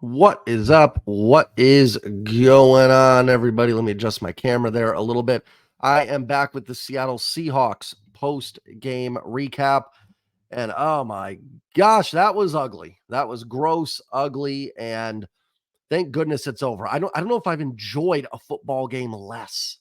What is up? What is going on, everybody? Let me adjust my camera there a little bit. I am back with the Seattle Seahawks post-game recap. And oh my gosh, that was ugly. That was gross, ugly, and thank goodness it's over. I don't know if I've enjoyed a football game less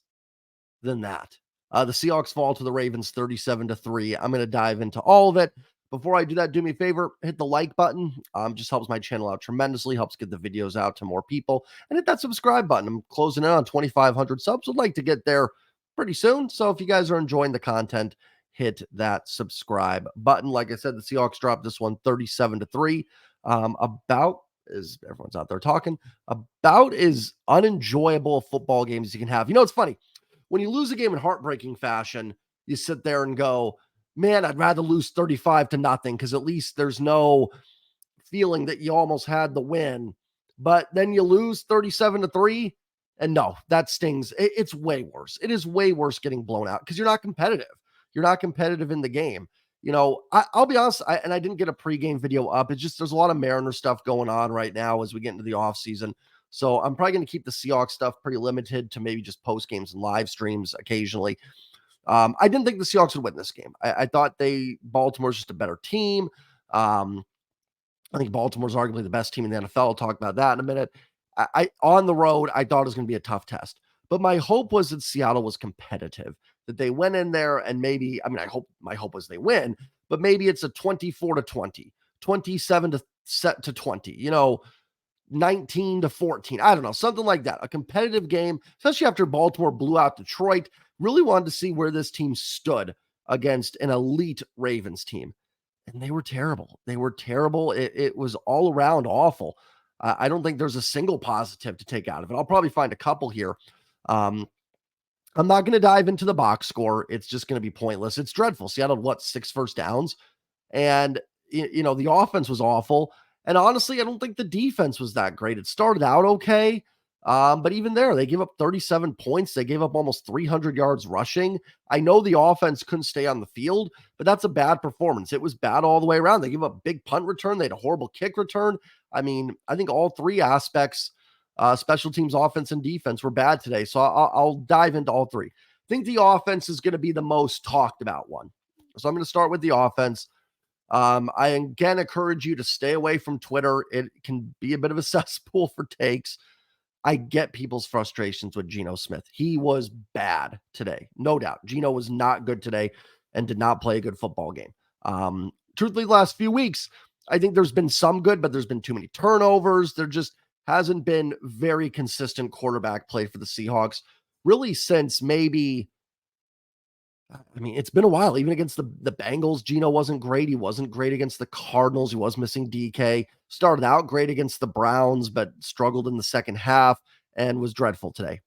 than that. The Seahawks fall to the Ravens 37-3. I'm going to dive into all of it. Before I do that, do me a favor, hit the like button. Just helps my channel out tremendously, helps get the videos out to more people. And hit that subscribe button. I'm closing in on 2,500 subs. Would like to get there pretty soon. So if you guys are enjoying the content, hit that subscribe button. Like I said, the Seahawks dropped this one 37-3. About, as everyone's out there talking, about as unenjoyable a football game as you can have. You know, it's funny. When you lose a game in heartbreaking fashion, you sit there and go, man, I'd rather lose 35-0 because at least there's no feeling that you almost had the win. But then you lose 37-3, and no, that stings. It's way worse. It is way worse getting blown out because you're not competitive. You're not competitive in the game. You know, I'll be honest, I didn't get a pregame video up. It's just there's a lot of Mariner stuff going on right now as we get into the offseason. So I'm probably going to keep the Seahawks stuff pretty limited to maybe just post games and live streams occasionally. I didn't think the Seahawks would win this game. I thought Baltimore's just a better team. I think Baltimore's arguably the best team in the NFL. I'll talk about that in a minute. I on the road, I thought it was going to be a tough test. But my hope was that Seattle was competitive, that they went in there and maybe, my hope was they win, but maybe it's a 24-20, 27-20, 19-14. I don't know, something like that. A competitive game, especially after Baltimore blew out Detroit. Really wanted to see where this team stood against an elite Ravens team. And they were terrible. They were terrible. It was all around awful. I don't think there's a single positive to take out of it. I'll probably find a couple here. I'm not going to dive into the box score. It's just going to be pointless. It's dreadful. Seattle had 6 first downs? And, the offense was awful. And honestly, I don't think the defense was that great. It started out okay. But even there, they gave up 37 points. They gave up almost 300 yards rushing. I know the offense couldn't stay on the field, but that's a bad performance. It was bad all the way around. They gave up big punt return. They had a horrible kick return. I think all three aspects, special teams, offense, and defense, were bad today. So I'll dive into all three. I think the offense is going to be the most talked about one. So I'm going to start with the offense. I again encourage you to stay away from Twitter. It can be a bit of a cesspool for takes. I get people's frustrations with Geno Smith. He was bad today, no doubt. Geno was not good today and did not play a good football game. Truthfully, the last few weeks, I think there's been some good, but there's been too many turnovers. There just hasn't been very consistent quarterback play for the Seahawks, really since maybe, it's been a while. Even against the Bengals, Geno wasn't great. He wasn't great against the Cardinals. He was missing DK. Started out great against the Browns, but struggled in the second half and was dreadful today.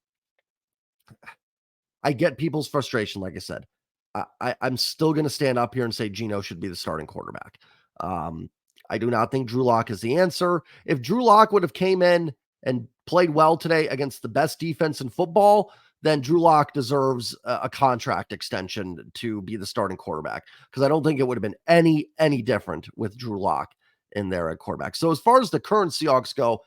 I get people's frustration, like I said. I'm still going to stand up here and say Geno should be the starting quarterback. I do not think Drew Lock is the answer. If Drew Lock would have came in and played well today against the best defense in football, then Drew Lock deserves a contract extension to be the starting quarterback, because I don't think it would have been any different with Drew Lock in there at quarterback. So as far as the current Seahawks go,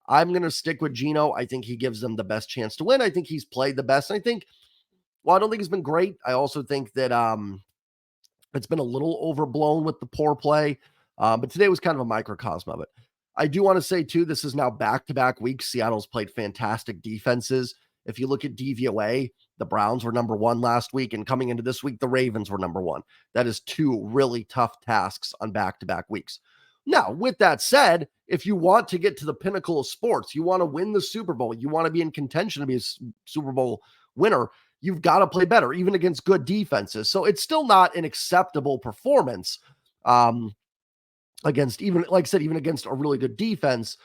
I'm going to stick with Geno. I think he gives them the best chance to win. I think he's played the best. I think, I don't think he's been great. I also think that it's been a little overblown with the poor play. But today was kind of a microcosm of it. I do want to say, too, this is now back-to-back weeks. Seattle's played fantastic defenses. If you look at DVOA, the Browns were number 1 last week, and coming into this week, the Ravens were number 1. That is 2 really tough tasks on back-to-back weeks. Now, with that said, if you want to get to the pinnacle of sports, you want to win the Super Bowl, you want to be in contention to be a Super Bowl winner, you've got to play better, even against good defenses. So it's still not an acceptable performance against, even, like I said, even against a really good defense.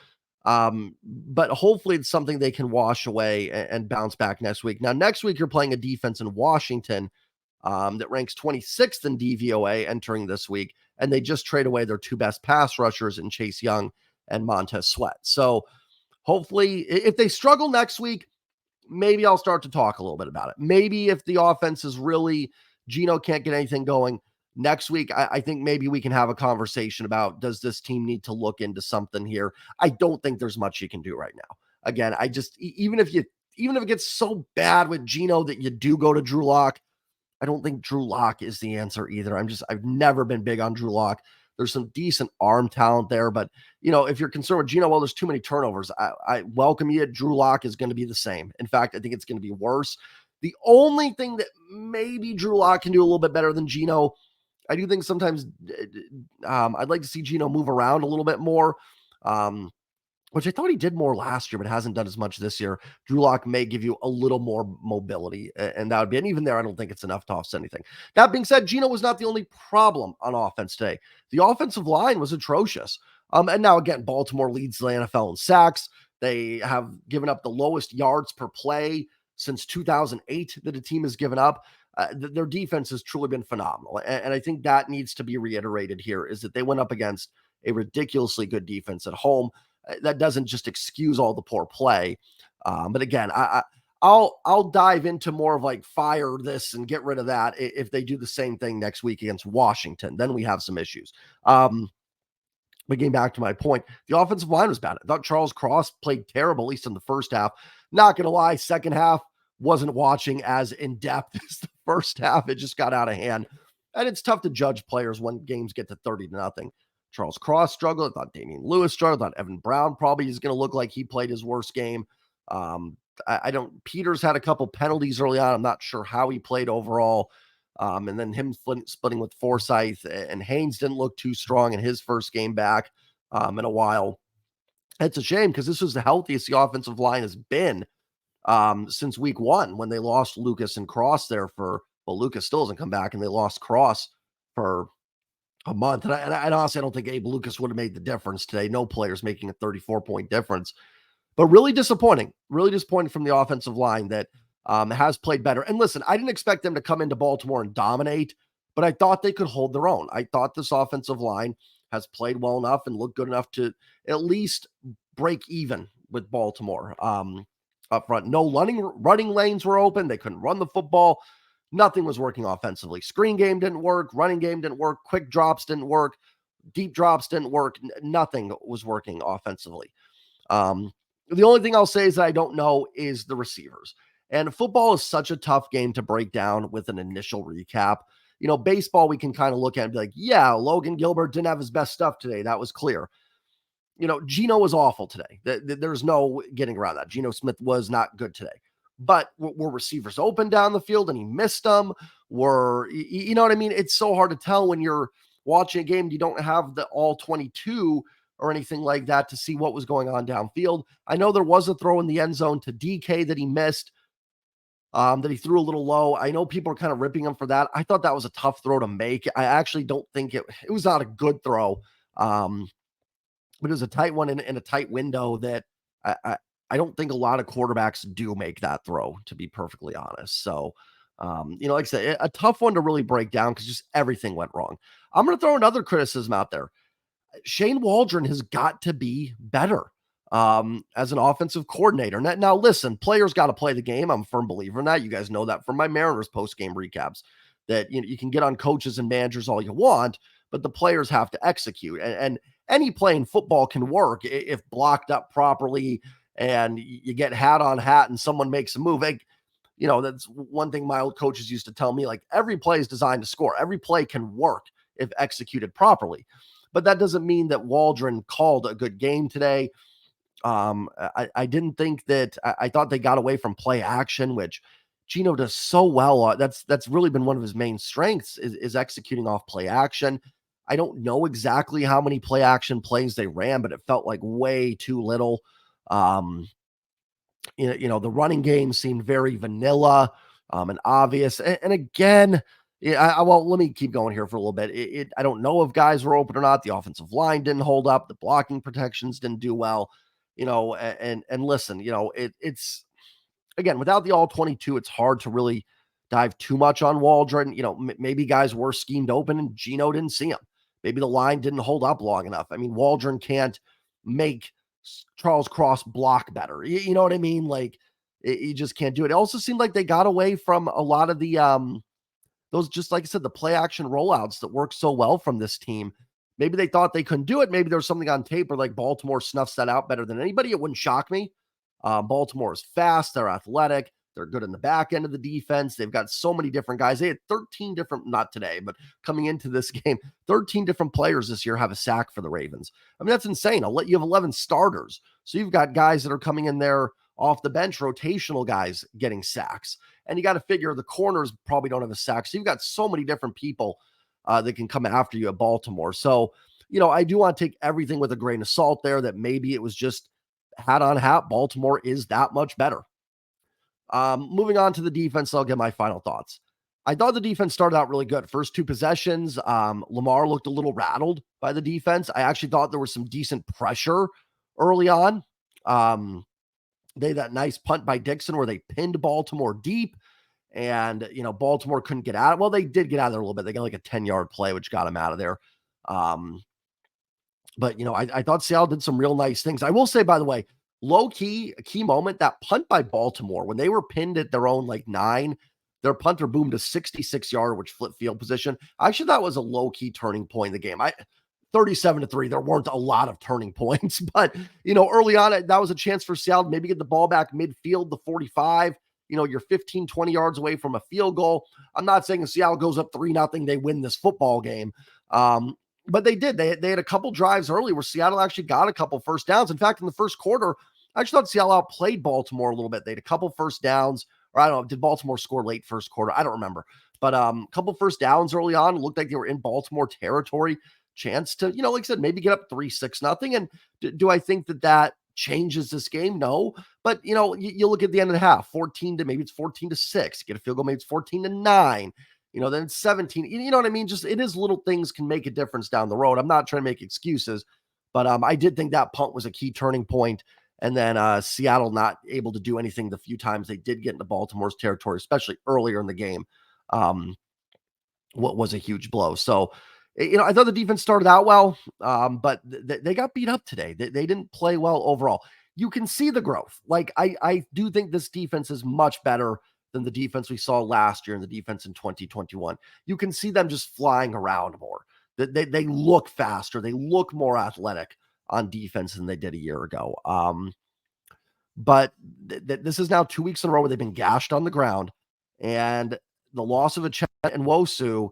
But hopefully it's something they can wash away and bounce back next week. Now, next week, you're playing a defense in Washington that ranks 26th in DVOA entering this week, and they just trade away their 2 best pass rushers in Chase Young and Montez Sweat. So hopefully, if they struggle next week, maybe I'll start to talk a little bit about it. Maybe if the offense is really, Geno can't get anything going, Next week, I think maybe we can have a conversation about, does this team need to look into something here? I don't think there's much you can do right now. Again, I just, even if it gets so bad with Geno that you do go to Drew Lock, I don't think Drew Lock is the answer either. I've never been big on Drew Lock. There's some decent arm talent there, but if you're concerned with Geno, well, there's too many turnovers. I welcome you. Drew Lock is going to be the same. In fact, I think it's going to be worse. The only thing that maybe Drew Lock can do a little bit better than Geno, I do think sometimes I'd like to see Geno move around a little bit more. Which I thought he did more last year, but hasn't done as much this year. Drew Lock may give you a little more mobility, and that would be, and even there, I don't think it's enough to offset anything. That being said, Geno was not the only problem on offense today. The offensive line was atrocious. And now again, Baltimore leads the NFL in sacks. They have given up the lowest yards per play since 2008 that a team has given up. Their defense has truly been phenomenal. And I think that needs to be reiterated here, is that they went up against a ridiculously good defense at home. That doesn't just excuse all the poor play. But again, I'll dive into more of like fire this and get rid of that if they do the same thing next week against Washington. Then we have some issues. But getting back to my point, the offensive line was bad. I thought Charles Cross played terrible, at least in the first half. Not going to lie, second half wasn't watching as in depth as the first half. It just got out of hand. And it's tough to judge players when games get to 30-0. Charles Cross struggled. I thought Damian Lewis struggled. I thought Evan Brown probably is going to look like he played his worst game. Peters had a couple penalties early on. I'm not sure how he played overall. And then him splitting with Forsythe, and Haynes didn't look too strong in his first game back in a while. It's a shame because this was the healthiest the offensive line has been since week one, when they lost Lucas and Cross there Lucas still hasn't come back, and they lost Cross for a month. And I honestly, I don't think Abe Lucas would have made the difference today. No players making a 34-point difference. But really disappointing from the offensive line that has played better. And listen, I didn't expect them to come into Baltimore and dominate, but I thought they could hold their own. I thought this offensive line has played well enough and looked good enough to at least break even with Baltimore up front. No running lanes were open. They couldn't run the football. Nothing was working offensively. Screen game didn't work. Running game didn't work. Quick drops didn't work. Deep drops didn't work. Nothing was working offensively. The only thing I'll say is that I don't know is the receivers. And football is such a tough game to break down with an initial recap. Baseball, we can kind of look at and be like, yeah, Logan Gilbert didn't have his best stuff today. That was clear. Geno was awful today. There's no getting around that. Geno Smith was not good today. But were receivers open down the field and he missed them? You know what I mean? It's so hard to tell when you're watching a game. You don't have the all 22 or anything like that to see what was going on downfield. I know there was a throw in the end zone to DK that he missed, that he threw a little low. I know people are kind of ripping him for that. I thought that was a tough throw to make. I actually don't think it was not a good throw. But it was a tight one in a tight window that I don't think a lot of quarterbacks do make that throw, to be perfectly honest. So, like I said, a tough one to really break down because just everything went wrong. I'm going to throw another criticism out there. Shane Waldron has got to be better as an offensive coordinator. Now, listen, players got to play the game. I'm a firm believer in that. You guys know that from my Mariners post-game recaps, that you can get on coaches and managers all you want, but the players have to execute. And any play in football can work if blocked up properly and you get hat on hat and someone makes a move. That's one thing my old coaches used to tell me, like, every play is designed to score. Every play can work if executed properly. But that doesn't mean that Waldron called a good game today. I didn't think that I thought they got away from play action, which Geno does so well. That's really been one of his main strengths is executing off play action. I don't know exactly how many play action plays they ran, but it felt like way too little. The running game seemed very vanilla and obvious. And again, let me keep going here for a little bit. I don't know if guys were open or not. The offensive line didn't hold up. The blocking protections didn't do well. And listen, it's again, without the all 22, it's hard to really dive too much on Waldron. Maybe guys were schemed open and Geno didn't see them. Maybe the line didn't hold up long enough. I mean, Waldron can't make Charles Cross block better. You know what I mean? Like, you just can't do it. It also seemed like they got away from a lot of the those, just like I said, the play action rollouts that work so well from this team. Maybe they thought they couldn't do it. Maybe there was something on tape where like Baltimore snuffs that out better than anybody. It wouldn't shock me. Baltimore is fast. They're athletic. They're good in the back end of the defense. They've got so many different guys. They had 13 different, not today, but coming into this game, 13 different players this year have a sack for the Ravens. I mean, that's insane. You have 11 starters. So you've got guys that are coming in there off the bench, rotational guys getting sacks. And you got to figure the corners probably don't have a sack. So you've got so many different people that can come after you at Baltimore. So, I do want to take everything with a grain of salt there, that maybe it was just hat on hat. Baltimore is that much better. Moving on to the defense, I'll get my final thoughts. I thought the defense started out really good. First two possessions, Lamar looked a little rattled by the defense. I actually thought there was some decent pressure early on. They had that nice punt by Dixon where they pinned Baltimore deep, and Baltimore couldn't get out. Well, they did get out of there a little bit. They got like a 10-yard play, which got them out of there. But I thought Seattle did some real nice things. I will say, by the way, low key, a key moment, that punt by Baltimore when they were pinned at their own like 9, their punter boomed a 66-yard, which flipped field position. I actually thought was a low key turning point in the game. 37-3, there weren't a lot of turning points, but early on, that was a chance for Seattle to maybe get the ball back midfield, the 45. You're 15, 20 yards away from a field goal. I'm not saying if Seattle goes up 3-0, they win this football game. But they did. They had a couple drives early where Seattle actually got a couple first downs. In fact, in the first quarter, I actually thought Seattle outplayed Baltimore a little bit. They had a couple first downs, or I don't know, did Baltimore score late first quarter? I don't remember. But a couple first downs early on. It looked like they were in Baltimore territory. Chance to, like I said, maybe get up 3-6-0. And do I think that changes this game? No. But, you look at the end of the half, 14 to maybe it's 14-6. Get a field goal, maybe it's 14-9. Then it's 17. You know what I mean? Just it is little things can make a difference down the road. I'm not trying to make excuses, but I did think that punt was a key turning point. And then Seattle not able to do anything the few times they did get into Baltimore's territory, especially earlier in the game, what was a huge blow. So, I thought the defense started out well, but they got beat up today. They didn't play well overall. You can see the growth. Like I do think this defense is much better than the defense we saw last year and the defense in 2021. You can see them just flying around more. They look faster. They look more athletic on defense than they did a year ago. But this is now 2 weeks in a row where they've been gashed on the ground, and the loss of a Chet and Wosu,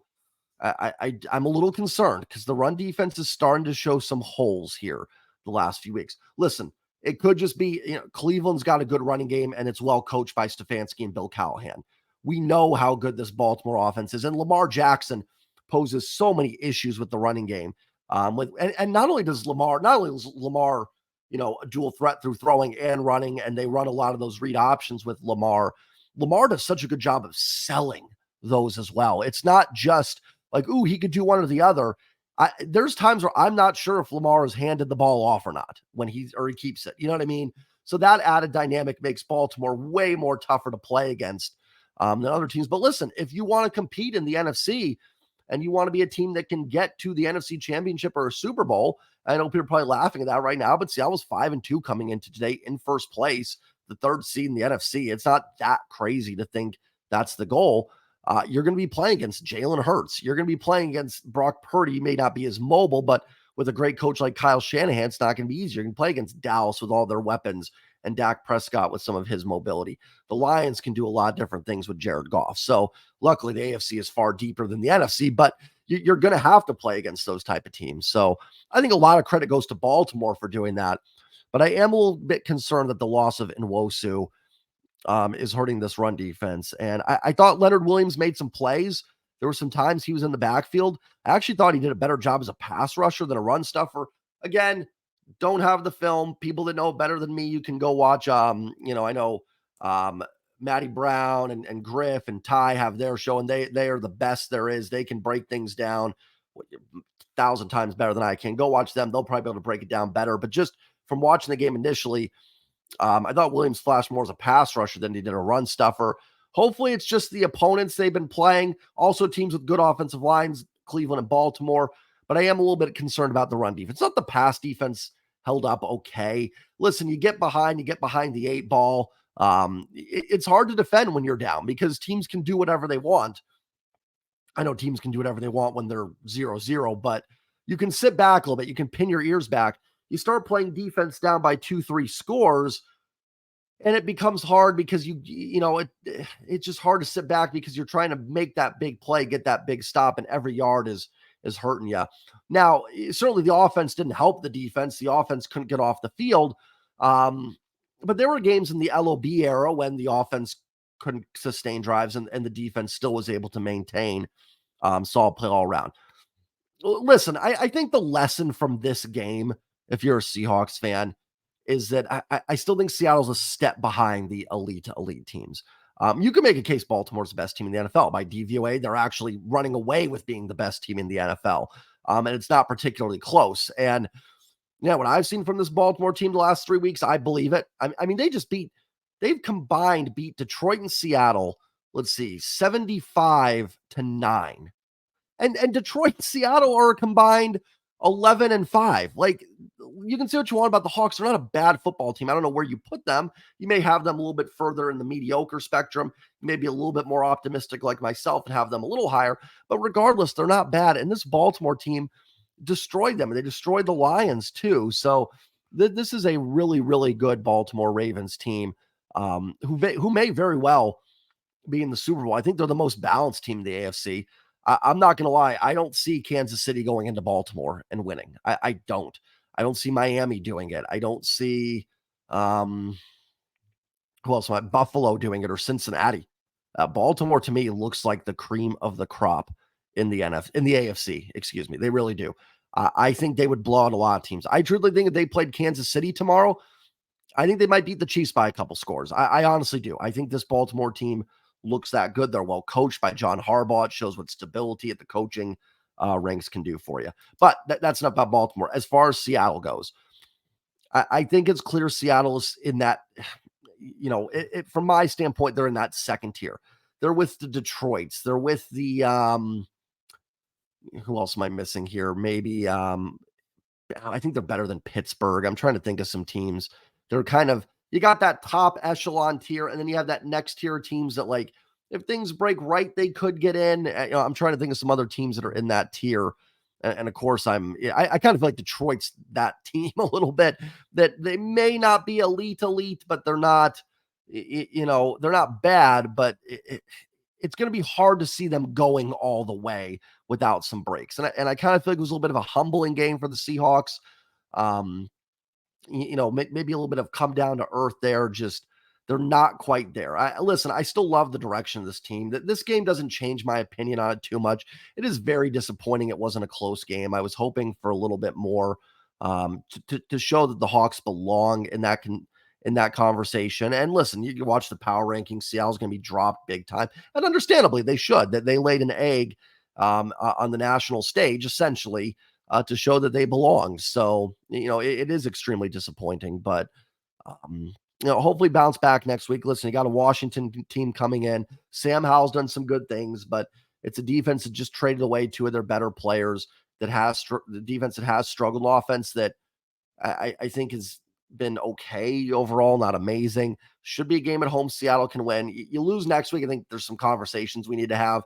I'm a little concerned because the run defense is starting to show some holes here the last few weeks. Listen, it could just be, Cleveland's got a good running game and it's well coached by Stefanski and Bill Callahan. We know how good this Baltimore offense is, and Lamar Jackson poses so many issues with the running game. And not only is Lamar, a dual threat through throwing and running, and they run a lot of those read options with Lamar. Lamar does such a good job of selling those as well. It's not just like, ooh, he could do one or the other. There's times where I'm not sure if Lamar has handed the ball off or not when he keeps it. You know what I mean? So that added dynamic makes Baltimore way more tougher to play against than other teams. But listen, if you want to compete in the NFC and you want to be a team that can get to the NFC Championship or a Super Bowl, I know people are probably laughing at that right now, but Seattle was 5-2 coming into today in first place, the third seed in the NFC. It's not that crazy to think that's the goal. You're going to be playing against Jalen Hurts. You're going to be playing against Brock Purdy. He may not be as mobile, but with a great coach like Kyle Shanahan, it's not going to be easy. You can play against Dallas with all their weapons and Dak Prescott with some of his mobility. The Lions can do a lot of different things with Jared Goff. So luckily the AFC is far deeper than the NFC, but you're going to have to play against those type of teams. So I think a lot of credit goes to Baltimore for doing that. But I am a little bit concerned that the loss of Nwosu is hurting this run defense. And I thought Leonard Williams made some plays. There were some times he was in the backfield. I actually thought he did a better job as a pass rusher than a run stuffer. Again, don't have the film. People that know better than me, you can go watch. I know Matty Brown and Griff and Ty have their show, and they are the best there is. They can break things down 1,000 times better than I can. Go watch them. They'll probably be able to break it down better. But just from watching the game initially, I thought Williams flashed more as a pass rusher than he did a run stuffer. Hopefully it's just the opponents they've been playing. Also teams with good offensive lines, Cleveland and Baltimore. But I am a little bit concerned about the run defense. Not the pass defense held up okay. Listen, you get behind the 8 ball. It's hard to defend when you're down because teams can do whatever they want. I know teams can do whatever they want when they're 0-0, but you can sit back a little bit. You can pin your ears back. You start playing defense down by 2, 3 scores, and it becomes hard because it's just hard to sit back because you're trying to make that big play, get that big stop, and every yard is hurting you. Now, certainly the offense didn't help the defense. The offense couldn't get off the field. Um, but there were games in the LOB era when the offense couldn't sustain drives and the defense still was able to maintain solid play all around. Listen, I think the lesson from this game, if you're a Seahawks fan, is that I still think Seattle's a step behind the elite teams. You can make a case Baltimore's the best team in the NFL. By DVOA, they're actually running away with being the best team in the NFL. And it's not particularly close. And yeah, what I've seen from this Baltimore team the last 3 weeks, I believe it. I mean, they've combined beat Detroit and Seattle, let's see, 75-9. And Detroit and Seattle are a combined 11-5. Like, you can say what you want about the Hawks. They're not a bad football team. I don't know where you put them. You may have them a little bit further in the mediocre spectrum, maybe a little bit more optimistic like myself and have them a little higher. But regardless, they're not bad. And this Baltimore team destroyed them. And they destroyed the Lions too. So this is a really, really good Baltimore Ravens team who may very well be in the Super Bowl. I think they're the most balanced team in the AFC. I'm not going to lie. I don't see Kansas City going into Baltimore and winning. I don't. I don't see Miami doing it. I don't see who else? Buffalo doing it or Cincinnati. Baltimore to me looks like the cream of the crop in the AFC. Excuse me. They really do. I think they would blow out a lot of teams. I truly think if they played Kansas City tomorrow, I think they might beat the Chiefs by a couple scores. I honestly do. I think this Baltimore team looks that good. They're well coached by John Harbaugh. It shows what stability at the coaching ranks can do for you. But that's not about Baltimore. As far as Seattle goes, I think it's clear Seattle is in that, from my standpoint, they're in that second tier. They're with the Detroits. They're with the, who else am I missing here? Maybe, I think they're better than Pittsburgh. I'm trying to think of some teams. They're kind of, you got that top echelon tier, and then you have that next tier of teams that, like, if things break right, they could get in. I'm trying to think of some other teams that are in that tier. And of course, I kind of feel like Detroit's that team a little bit, that they may not be elite, but they're not, they're not bad, but it's going to be hard to see them going all the way without some breaks. And I kind of feel like it was a little bit of a humbling game for the Seahawks. Maybe a little bit of come down to earth there. Just they're not quite there. Listen, I still love the direction of this team. That this game doesn't change my opinion on it too much. It is very disappointing. It wasn't a close game. I was hoping for a little bit more to show that the Hawks belong in that conversation. And listen, you can watch the power rankings. Seattle's going to be dropped big time, and understandably, they should. That they laid an egg on the national stage, essentially, to show that they belong. So, it is extremely disappointing, but, hopefully bounce back next week. Listen, you got a Washington team coming in. Sam Howell's done some good things, but it's a defense that just traded away two of their better players, that has the defense that has struggled, offense that I think has been okay overall, not amazing. Should be a game at home. Seattle can win. You lose next week, I think there's some conversations we need to have.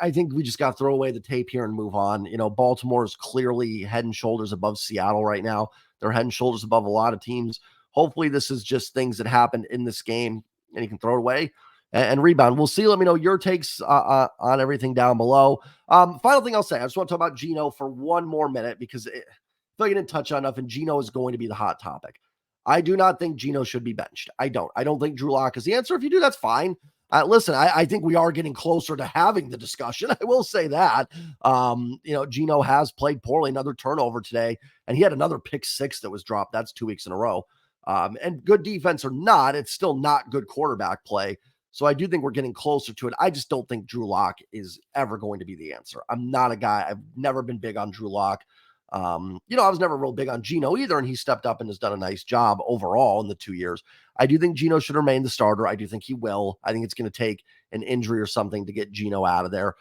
I think we just got to throw away the tape here and move on. Baltimore is clearly head and shoulders above Seattle right now. They're head and shoulders above a lot of teams. Hopefully this is just things that happened in this game and you can throw it away and rebound. We'll see. Let me know your takes on everything down below. Final thing I'll say, I just want to talk about Geno for one more minute because I feel like I didn't touch on enough, and Geno is going to be the hot topic. I do not think Geno should be benched. I don't think Drew Lock is the answer. If you do, that's fine. Listen, I think we are getting closer to having the discussion. I will say that. Geno has played poorly. Another turnover today, and he had another pick six that was dropped. That's 2 weeks in a row. And good defense or not, it's still not good quarterback play. So I do think we're getting closer to it. I just don't think Drew Lock is ever going to be the answer. I'm not a guy. I've never been big on Drew Lock. I was never real big on Geno either, and he stepped up and has done a nice job overall in the 2 years. I do think Geno should remain the starter. I do think he will. I think it's going to take an injury or something to get Geno out of there,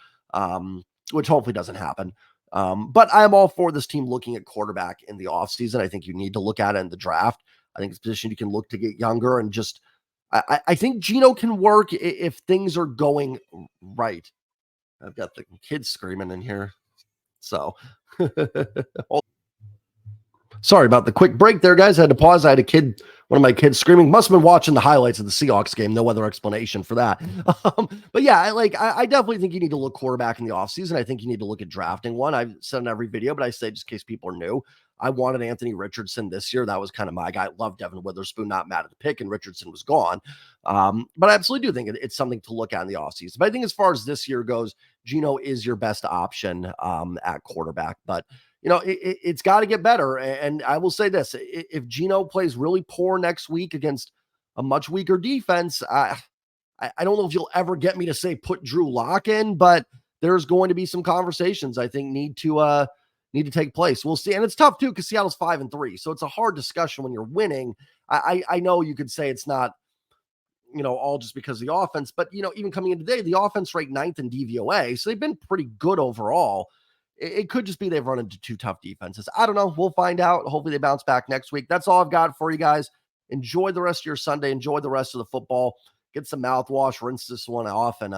which hopefully doesn't happen. But I'm all for this team looking at quarterback in the offseason. I think you need to look at it in the draft. I think it's a position you can look to get younger, and just I think Geno can work if things are going right. I've got the kids screaming in here. So sorry about the quick break there, guys. I had to pause. I had one of my kids screaming. Must have been watching the highlights of the Seahawks game. No other explanation for that. But yeah, I definitely think you need to look quarterback in the offseason. I think you need to look at drafting one. I've said in every video, but I say just in case people are new, I wanted Anthony Richardson this year. That was kind of my guy. I love Devin Witherspoon, not mad at the pick, and Richardson was gone. But I absolutely do think it's something to look at in the offseason. But I think as far as this year goes, Geno is your best option at quarterback. But it's got to get better. And I will say this, if Geno plays really poor next week against a much weaker defense, I don't know if you'll ever get me to say put Drew Lock in, but there's going to be some conversations I think need to take place. We'll see. And it's tough too, because Seattle's 5-3. So it's a hard discussion when you're winning. I know you could say it's not, all just because of the offense, but even coming in today, the offense ranked 9th in DVOA. So they've been pretty good overall. It could just be they've run into two tough defenses. I don't know. We'll find out. Hopefully they bounce back next week. That's all I've got for you guys. Enjoy the rest of your Sunday. Enjoy the rest of the football. Get some mouthwash, rinse this one off, and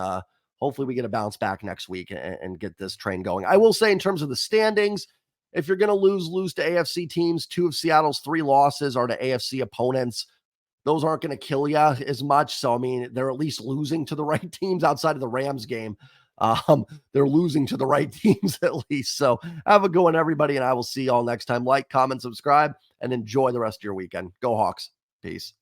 hopefully we get a bounce back next week and get this train going. I will say in terms of the standings, if you're going to lose to AFC teams, 2 of Seattle's 3 losses are to AFC opponents. Those aren't going to kill you as much. So, I mean, they're at least losing to the right teams outside of the Rams game. They're losing to the right teams at least. So have a good one, everybody, and I will see y'all next time. Like, comment, subscribe, and enjoy the rest of your weekend. Go Hawks. Peace.